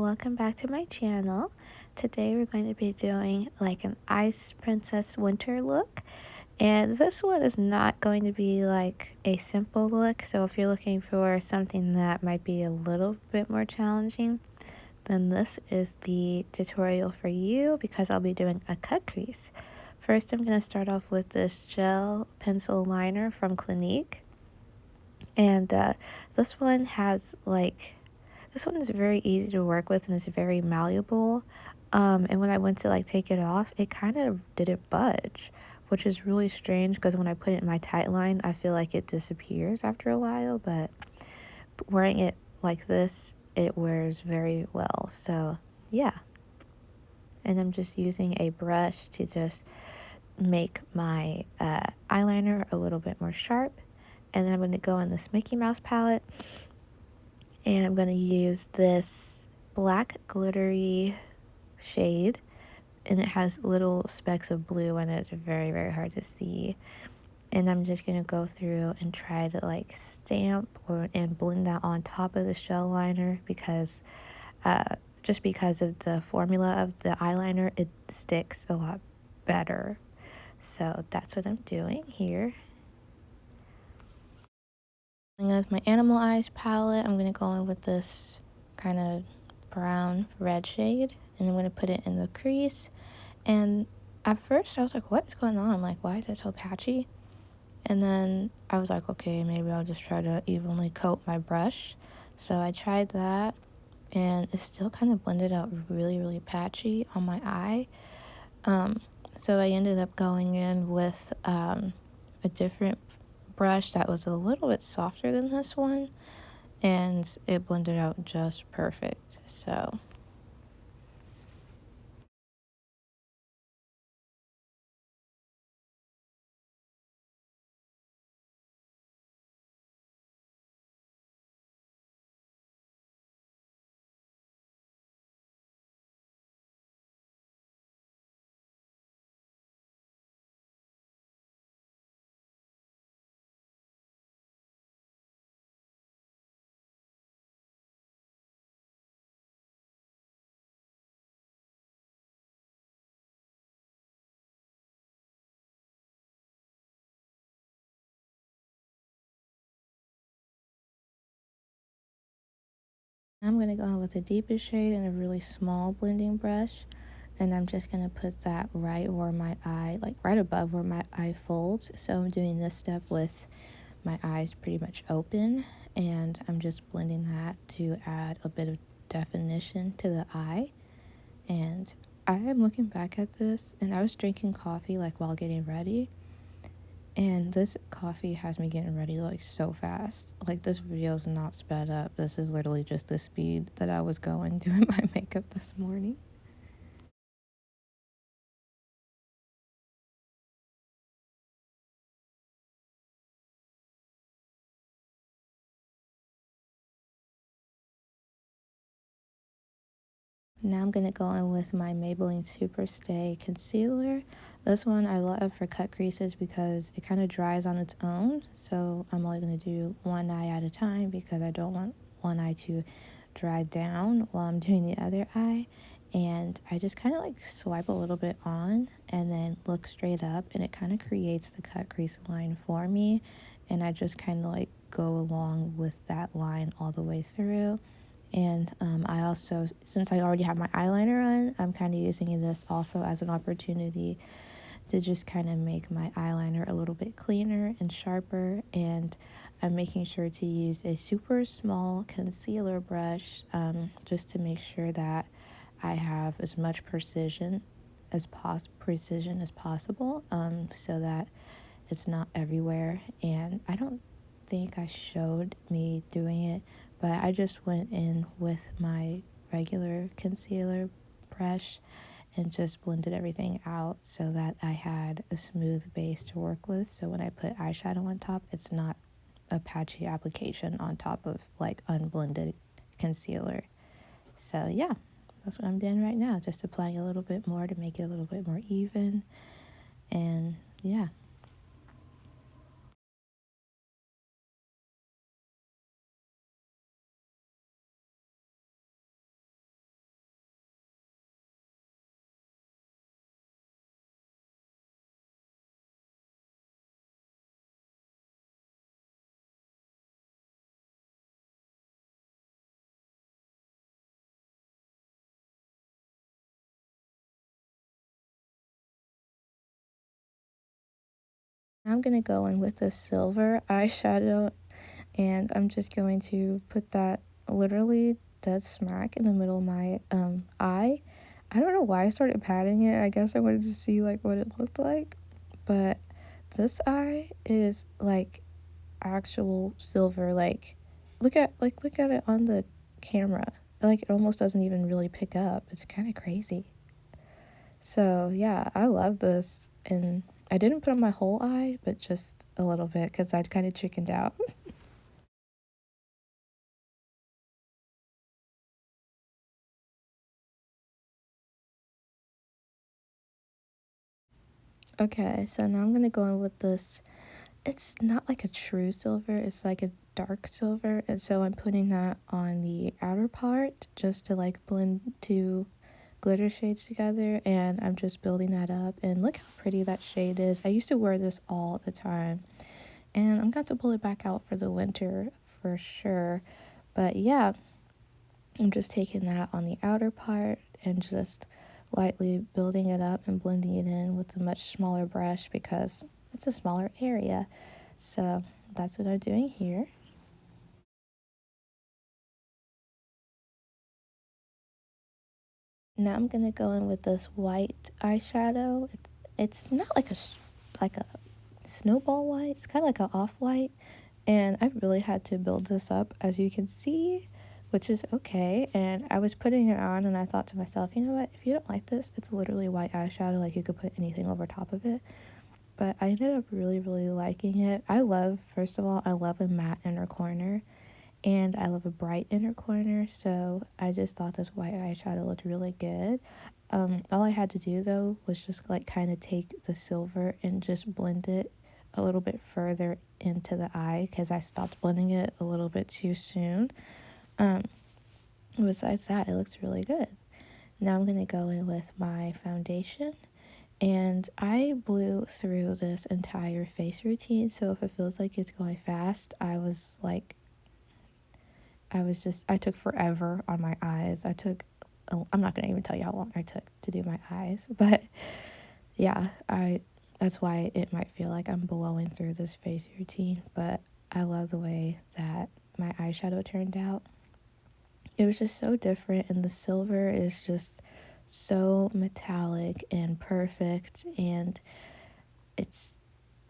welcome back to my channel. Today we're going to be doing like an Ice Princess winter look, and this one is not going to be like a simple look, so if you're looking for something that might be a little bit more challenging, then this is the tutorial for you because I'll be doing a cut crease. First, I'm going to start off with this gel pencil liner from Clinique, and this one has like this one is very easy to work with and it's very malleable. And when I went to like take it off, it kind of didn't budge, which is really strange because when I put it in my tight line, I feel like it disappears after a while, but wearing it like this, it wears very well. So yeah. And I'm just using a brush to just make my eyeliner a little bit more sharp. And then I'm going to go in this Mickey Mouse palette, and I'm going to use this black glittery shade, and it has little specks of blue and it's very, very hard to see. And I'm just going to go through and try to like stamp and blend that on top of the gel liner because just because of the formula of the eyeliner, it sticks a lot better. So that's what I'm doing here. And with my Animal Eyes palette, I'm going to go in with this kind of brown red shade, and I'm going to put it in the crease. And at first I was like, what is going on? Like, why is it so patchy? And then I was like, okay, maybe I'll just try to evenly coat my brush. So I tried that, and it still kind of blended out really, really patchy on my eye. So I ended up going in with a different brush that was a little bit softer than this one, and it blended out just perfect. So I'm going to go in with the deepest shade and a really small blending brush, and I'm just going to put that right where my eye, like right above where my eye folds. So I'm doing this step with my eyes pretty much open, and I'm just blending that to add a bit of definition to the eye. And I am looking back at this, and I was drinking coffee like while getting ready, and this coffee has me getting ready like so fast. Like, this video is not sped up. This is literally just the speed that I was going doing my makeup this morning. Now I'm going to go in with my Maybelline Superstay Concealer. This one I love for cut creases because it kind of dries on its own. So I'm only going to do one eye at a time because I don't want one eye to dry down while I'm doing the other eye. And I just kind of like swipe a little bit on and then look straight up, and it kind of creates the cut crease line for me. And I just kind of like go along with that line all the way through. And I also, since I already have my eyeliner on, I'm kind of using this also as an opportunity to just kind of make my eyeliner a little bit cleaner and sharper. And I'm making sure to use a super small concealer brush just to make sure that I have as much precision as possible, so that it's not everywhere. And I don't think I showed me doing it, but I just went in with my regular concealer brush and just blended everything out so that I had a smooth base to work with. So when I put eyeshadow on top, it's not a patchy application on top of like unblended concealer. So yeah, that's what I'm doing right now, just applying a little bit more to make it a little bit more even. And yeah. I'm gonna go in with the silver eyeshadow, and I'm just going to put that literally dead smack in the middle of my eye. I don't know why I started patting it. I guess I wanted to see like what it looked like, but this eye is like actual silver. Like look at it on the camera. Like it almost doesn't even really pick up. It's kind of crazy. So yeah, I love this, and I didn't put on my whole eye, but just a little bit because I'd kind of chickened out. Okay, so now I'm gonna go in with this. It's not like a true silver, it's like a dark silver, and so I'm putting that on the outer part just to like blend two glitter shades together, and I'm just building that up. And look how pretty that shade is. I used to wear this all the time, and I'm going to pull it back out for the winter for sure. But yeah, I'm just taking that on the outer part and just lightly building it up and blending it in with a much smaller brush because it's a smaller area. So that's what I'm doing here. Now I'm gonna go in with this white eyeshadow. It's not like like a snowball white. It's kind of like an off white, and I really had to build this up, as you can see, which is okay. And I was putting it on, and I thought to myself, you know what? If you don't like this, it's literally white eyeshadow. Like you could put anything over top of it. But I ended up really liking it. I love, first of all, I love a matte inner corner, and I love a bright inner corner, so I just thought this white eyeshadow looked really good. All I had to do though was just like kind of take the silver and just blend it a little bit further into the eye because I stopped blending it a little bit too soon. Um, Besides that, it looks really good. Now I'm gonna go in with my foundation, and I blew through this entire face routine, so if it feels like it's going fast, I took forever on my eyes. I'm not gonna even tell you how long I took to do my eyes, but yeah, that's why it might feel like I'm blowing through this face routine, but I love the way that my eyeshadow turned out. It was just so different, and the silver is just so metallic and perfect, and it's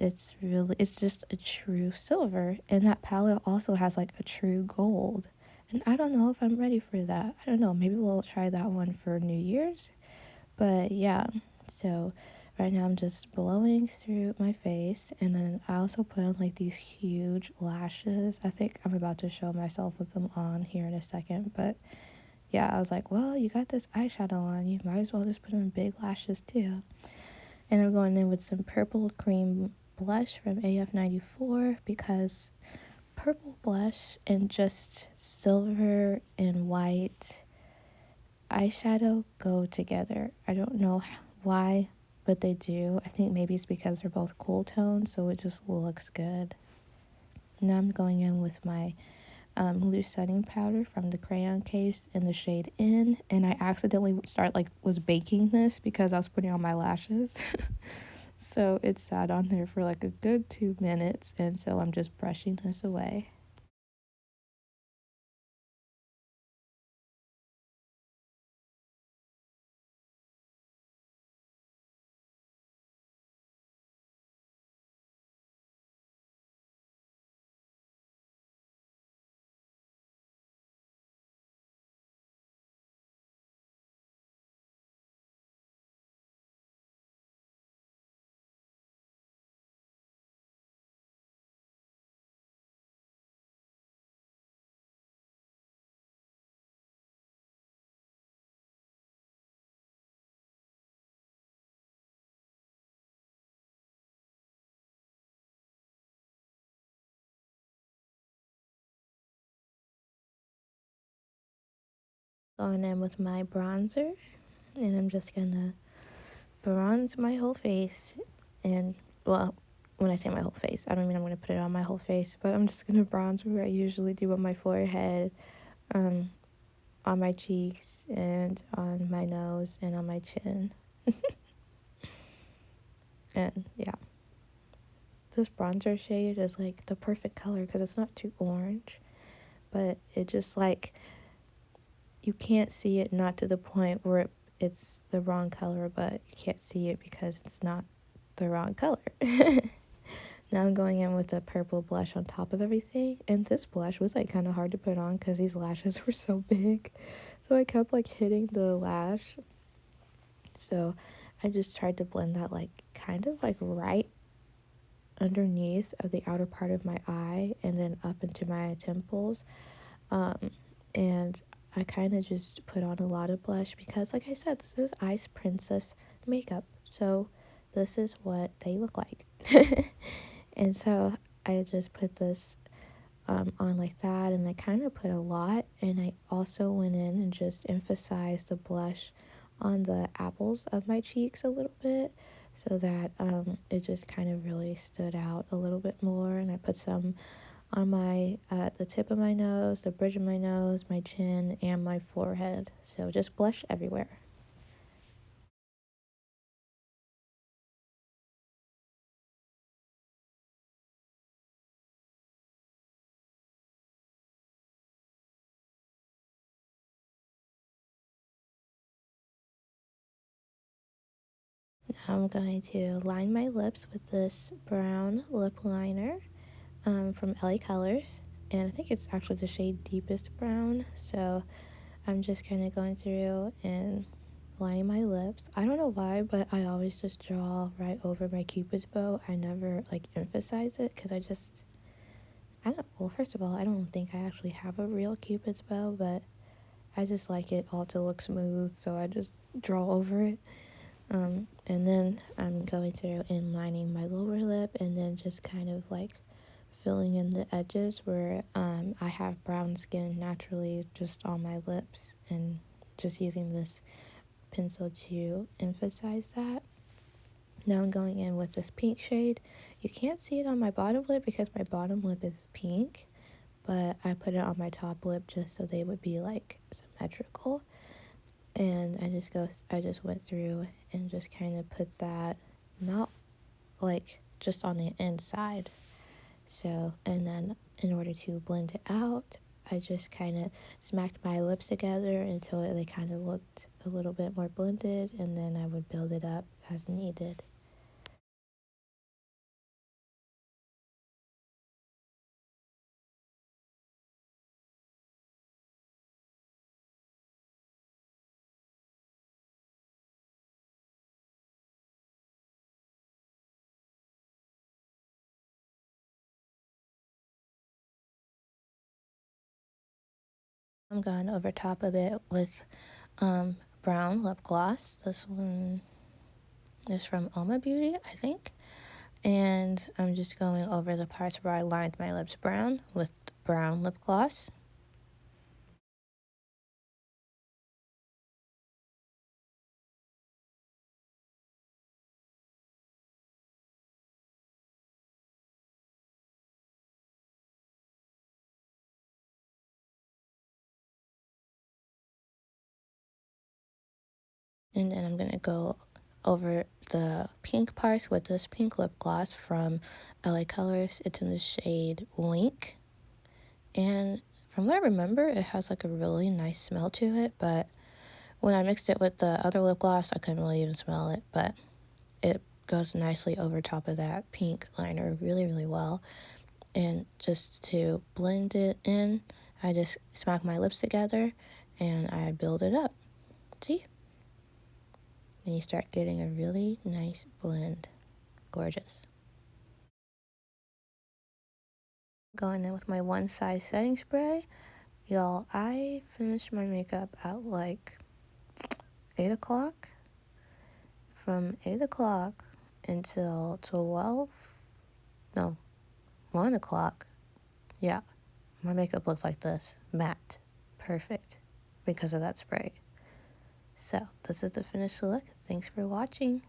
it's just a true silver, and that palette also has like a true gold, and I don't know if I'm ready for that. I don't know, maybe we'll try that one for New Year's. But yeah, so right now I'm just blowing through my face, and then I also put on like these huge lashes. I think I'm about to show myself with them on here in a second, but yeah, I was like, well, you got this eyeshadow on, you might as well just put on big lashes too. And I'm going in with some purple cream blush from AF94 because purple blush and just silver and white eyeshadow go together. I don't know why, but they do. I think maybe it's because they're both cool tones, so it just looks good. Now I'm going in with my loose setting powder from the crayon case in the shade In, and I accidentally was baking this because I was putting on my lashes. So it sat on there for like a good 2 minutes, and so I'm just brushing this away. Going in with my bronzer, and I'm just gonna bronze my whole face. And well, when I say my whole face, I don't mean I'm gonna put it on my whole face, but I'm just gonna bronze where I usually do on my forehead, um, on my cheeks, and on my nose, and on my chin. And yeah. this bronzer shade is like the perfect color because it's not too orange, but it just like you can't see it, not to the point where it's the wrong color, but you can't see it because it's not the wrong color. Now I'm going in with a purple blush on top of everything, and this blush was like kind of hard to put on because these lashes were so big, so I kept like hitting the lash. So I just tried to blend that like kind of like right underneath of the outer part of my eye and then up into my temples. And I kind of just put on a lot of blush because, like I said, this is Ice Princess makeup, so this is what they look like. And so I just put this on like that, and I kind of put a lot, and I also went in and just emphasized the blush on the apples of my cheeks a little bit, so that it just kind of really stood out a little bit more. And I put some on my the tip of my nose, the bridge of my nose, my chin, and my forehead. So just blush everywhere. Now I'm going to line my lips with this brown lip liner from LA Colors, and I think it's actually the shade Deepest Brown. So I'm just kind of going through and lining my lips. I don't know why, but I always just draw right over my Cupid's bow. I never like emphasize it because I don't, well, first of all, I don't think I actually have a real Cupid's bow, but I just like it all to look smooth, so I just draw over it. And then I'm going through and lining my lower lip, and then just kind of like filling in the edges where I have brown skin naturally just on my lips, and just using this pencil to emphasize that. Now I'm going in with this pink shade. You can't see it on my bottom lip because my bottom lip is pink, but I put it on my top lip just so they would be like symmetrical. And I just went through and just kind of put that, not like just on the inside. So, and then in order to blend it out, I just kind of smacked my lips together until they kind of looked a little bit more blended, and then I would build it up as needed. I'm going over top of it with brown lip gloss. This one is from Oma Beauty, I think. And I'm just going over the parts where I lined my lips brown with brown lip gloss. And then I'm going to go over the pink parts with this pink lip gloss from LA Colors. It's in the shade Wink. And from what I remember, it has like a really nice smell to it, but when I mixed it with the other lip gloss, I couldn't really even smell it, but it goes nicely over top of that pink liner really, really well. And just to blend it in, I just smack my lips together and I build it up. See? And you start getting a really nice blend. Gorgeous. Going in with my one size setting spray. Y'all, I finished my makeup at like 8 o'clock. From 8 o'clock until 12, no, 1 o'clock. Yeah, my makeup looks like this. Matte. Perfect. Because of that spray. So, this is the finished look. Thanks for watching.